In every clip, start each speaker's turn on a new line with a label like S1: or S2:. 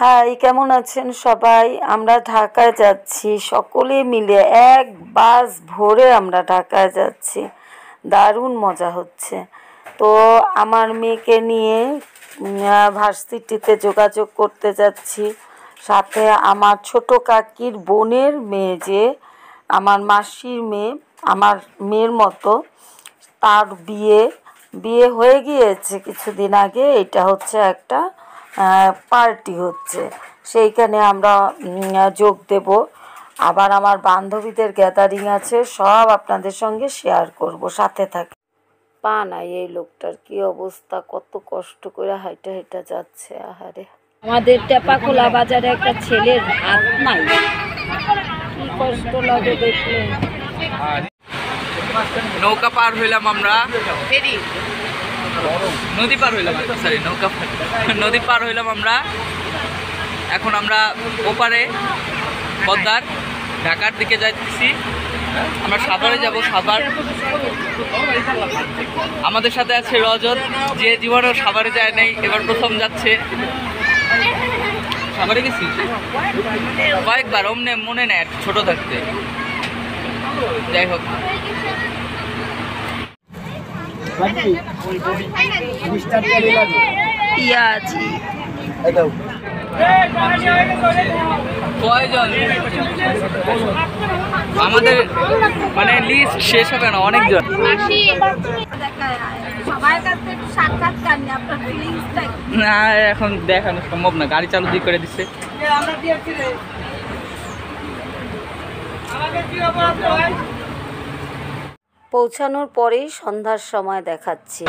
S1: High, কেমন আছেন সবাই? আমরা ঢাকায় যাচ্ছি সকলে মিলে, এক বাস ভরে আমরা ঢাকায় যাচ্ছি। দারুণ মজা হচ্ছে। তো আমার মেয়েকে নিয়ে ভার্সিটিতে যোগাযোগ করতে যাচ্ছি। সাথে আমার ছোট কাকির বোনের মেয়ে, যে আমার মাসির মেয়ে, আমার মেয়ের মতো, তার বিয়ে বিয়ে হয়ে গিয়েছে কিছুদিন আগে। এটা হচ্ছে একটা পার্টি হচ্ছে, সেইখানে আমরা যোগ দেব। আবার আমার বান্ধবীদের গ্যাদারিং আছে, সব আপনাদের সঙ্গে শেয়ার করব, সাথে থাকে। পা নাই এই লোকটার, কি অবস্থা, কত কষ্ট করে হাইটা হাইটা যাচ্ছে। আহারে, আমাদের টেপাখোলা বাজারে একটা ছেলের হাত নাই, কি কষ্ট লাগে দেখলে।
S2: নৌকা পার হইলাম আমরা, নদী পার হইলাম, সরি নদী পার হইলাম আমরা। এখন আমরা ওপারে পদ্মার ঢাকার দিকে যাইতেছি। আমরা সাভারে যাব। সাভার আমাদের সাথে আছে রজত, যে জীবনেও সাভারে যায় নাই, এবার প্রথম যাচ্ছে। সাভারে গেছি কয়েকবার, অমনে মনে নেয় ছোট থাকতে। যাই হোক, কয়জন আমাদের মানে লিস্ট শেষ হবে না, অনেকজন। না, এখন দেখানো সম্ভব না, গাড়ি চালু দিয়ে করে দিচ্ছে।
S1: পৌঁছানোর পরেই সন্ধ্যার সময় দেখাচ্ছি।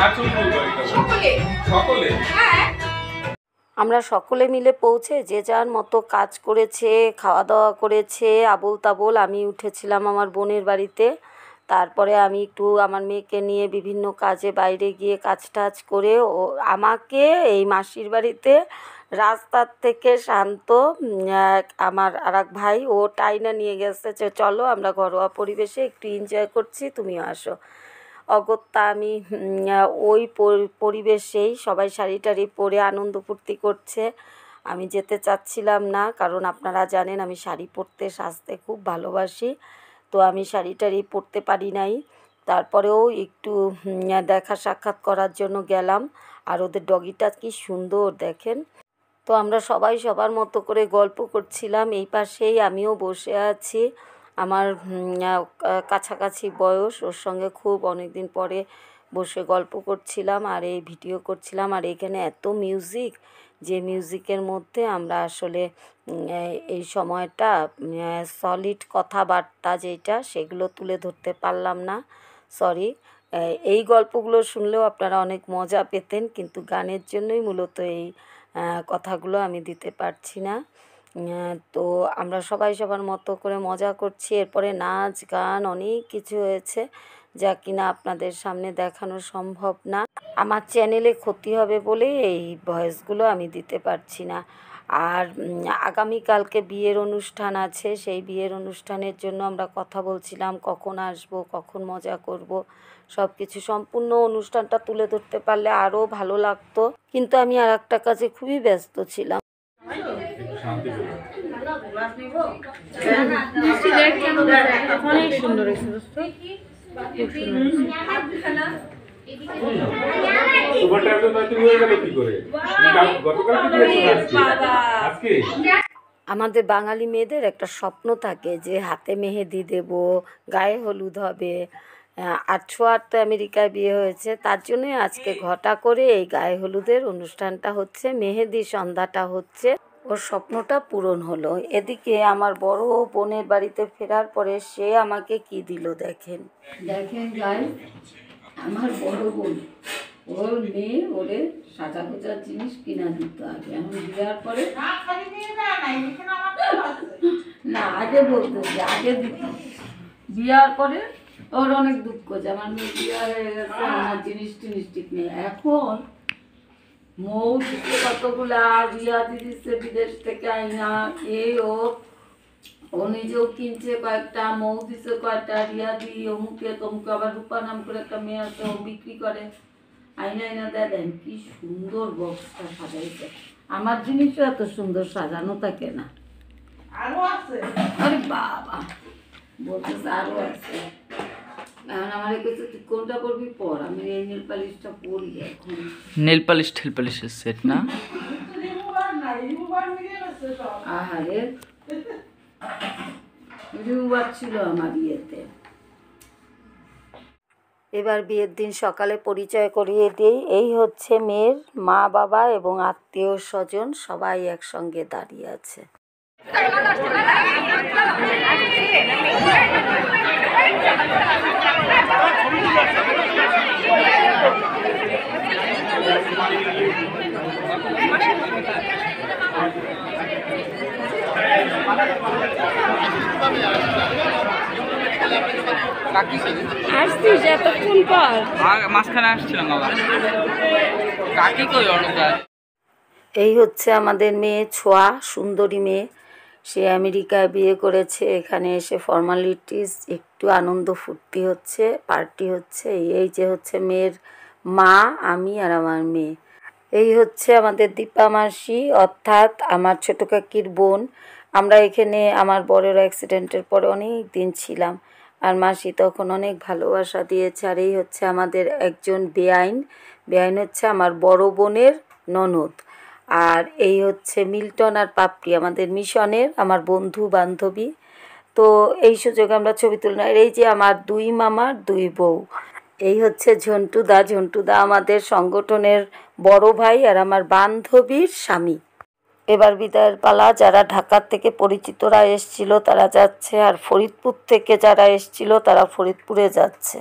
S1: আমরা সকলে মিলে পৌঁছে যে যার মতো কাজ করেছে, খাওয়া দাওয়া করেছে আবোল তাবোল। আমি উঠেছিলাম আমার বোনের বাড়িতে। তারপরে আমি একটু আমার মেয়েকে নিয়ে বিভিন্ন কাজে বাইরে গিয়ে কাজ টাজ করে, ও আমাকে এই মাসির বাড়িতে রাস্তার থেকে শান্ত আমার আর এক ভাই, ও টাইনা নিয়ে গেছে যে চলো আমরা ঘরোয়া পরিবেশে একটু এনজয় করছি, তুমিও আসো। অগত্যা আমি ওই পরিবেশেই সবাই শাড়ি টাড়ি পরে আনন্দ ফুর্তি করছে। আমি যেতে চাচ্ছিলাম না, কারণ আপনারা জানেন আমি শাড়ি পরতে সাজতে খুব ভালোবাসি। তো আমি শাড়ি টাড়ি পরতে পারি নাই। তারপরেও একটু দেখা সাক্ষাৎ করার জন্য গেলাম। আর ওদের ডগিটা কি সুন্দর দেখেন। তো আমরা সবাই সবার মতো করে গল্প করছিলাম। এই পাশেই আমিও বসে আছি। আমার কাছাকাছি বয়স, ওর সঙ্গে খুব অনেক দিন পরে বসে গল্প করছিলাম আর এই ভিডিও করছিলাম। আর এখানে এত মিউজিক, যে মিউজিকের মধ্যে আমরা আসলে এই সময়টা সলিড কথাবার্তা যেটা, সেগুলো তুলে ধরতে পারলাম না, সরি। এই গল্পগুলো শুনলেও আপনারা অনেক মজা পেতেন, কিন্তু গানের জন্যই মূলত এই কথাগুলো আমি দিতে পারছি না। তো আমরা সবাই সবার মতো করে মজা করছি। এরপরে নাচ গান অনেক কিছু হয়েছে, যা কিনা আপনাদের সামনে দেখানো সম্ভব না। আমার চ্যানেলে ক্ষতি হবে বলে এই ভয়েসগুলো আমি দিতে পারছি না। আর আগামীকালকে বিয়ের অনুষ্ঠান আছে, সেই বিয়ের অনুষ্ঠানের জন্য আমরা কথা বলছিলাম, কখন আসব, কখন মজা করব, সব কিছু সম্পূর্ণ অনুষ্ঠানটা তুলে ধরতে পারলে আরও ভালো লাগতো, কিন্তু আমি আর একটা কাজে খুবই ব্যস্ত ছিলাম। অনেক সুন্দর আমাদের বাঙালি মেয়েদের একটা স্বপ্ন থাকে যে হাতে মেহেদি দেব, গায়ে হলুদ হবে। আর ছোঁয়ার তো আমেরিকায় বিয়ে হয়েছে, তার জন্যই আজকে ঘটা করে এই গায়ে হলুদের অনুষ্ঠানটা হচ্ছে, মেহেদি সন্ধ্যাটা হচ্ছে। ওর স্বপ্নটা পূরণ হলো। এদিকে আমার বড় বোনের বাড়িতে ফেরার পরে সে আমাকে কি দিল দেখেন। দেখেন গাইস, আমার বড় বোন, ওর মেয়ে ওরে সাজা গোজার জিনিস কিনা দিত আগে, এখন দেওয়ার পরে না, আগে বলতো যে আগে দিত, বিয়ার পরে ওর অনেক দুঃখ যে আমার মেয়ে বিয়া হয়ে গেছে, আমার জিনিস টিনিস ঠিক নেই। এখন মৌ দিচ্ছে কতগুলা, রিয়া দিচ্ছে বিদেশ থেকে আইনা, ও নিজেও কিনছে কয়েকটা, মৌ দিচ্ছে কয়েকটা, রিয়া দি অমুকে তমুকে, আবার রূপা নাম করে একটা মেয়ে আছে, ও বিক্রি করে, আইনা আইনা দেয়। দেন কি সুন্দর বক্সটা সাজাইছে। আমার জিনিসও এত সুন্দর সাজানো থাকে না।
S3: আরো আছে?
S1: আরে বাবা, বলতেছে আরো আছে। এখন আমার কাছে তুই কোনটা করবি পর, আমি এই নেল পালিশটা পরি এখন।
S2: নেল পালিশের সেট না?
S3: রিমুভার না, রিমুভার মিলে গেছে সব।
S1: আহারে, রিমুভার ছিল আমার বিয়েতে। এবার বিয়ের দিন সকালে পরিচয় করিয়ে দিই। এই হচ্ছে মেয়ের মা বাবা এবং আত্মীয় স্বজন, সবাই একসঙ্গে দাঁড়িয়ে আছে। আসছিস এতক্ষণ পর?
S2: মাঝখানে আসছিলাম বাবা। কাকি কই অনুকা?
S1: এই হচ্ছে আমাদের মেয়ে ছোঁয়া, সুন্দরী মেয়ে। সে আমেরিকায় বিয়ে করেছে, এখানে এসে ফর্মালিটিস একটু আনন্দ ফুর্তি হচ্ছে, পার্টি হচ্ছে। এই যে হচ্ছে মেয়ের মা, আমি আর আমার মেয়ে। এই হচ্ছে আমাদের দীপা মাসি, অর্থাৎ আমার ছোটো কাকির বোন। আমরা এখানে আমার বড়ের অ্যাক্সিডেন্টের পরে অনেক দিন ছিলাম, আর মাসি তখন অনেক ভালোবাসা দিয়েছে। আর এই হচ্ছে আমাদের একজন বেআইন হচ্ছে আমার বড় বোনের ননদ। আর এই হচ্ছে মিল্টন আর পাপড়ি, আমাদের মিশনের আমার বন্ধু বান্ধবী। তো এই সুযোগে আমরা ছবি তুললাম। আর এই যে আমার দুই মামার দুই বউ। এই হচ্ছে ঝন্টুদা আমাদের সংগঠনের বড় ভাই আর আমার বান্ধবীর স্বামী। এবার বিদায়ের পালা। যারা ঢাকার থেকে পরিচিতরা এসছিল তারা যাচ্ছে, আর ফরিদপুর থেকে যারা এসছিল তারা ফরিদপুরে যাচ্ছে।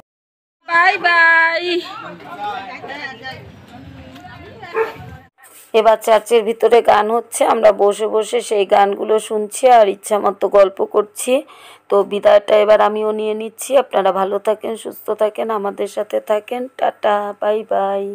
S1: Bye bye. এবার চার্চের ভিতরে গান হচ্ছে, আমরা বসে বসে সেই গানগুলো শুনছি আর ইচ্ছা মতো গল্প করছি। তো বিদায়টা এবার আমিও নিয়ে নিচ্ছি। আপনারা ভালো থাকেন, সুস্থ থাকেন, আমাদের সাথে থাকেন। Tata, bye bye.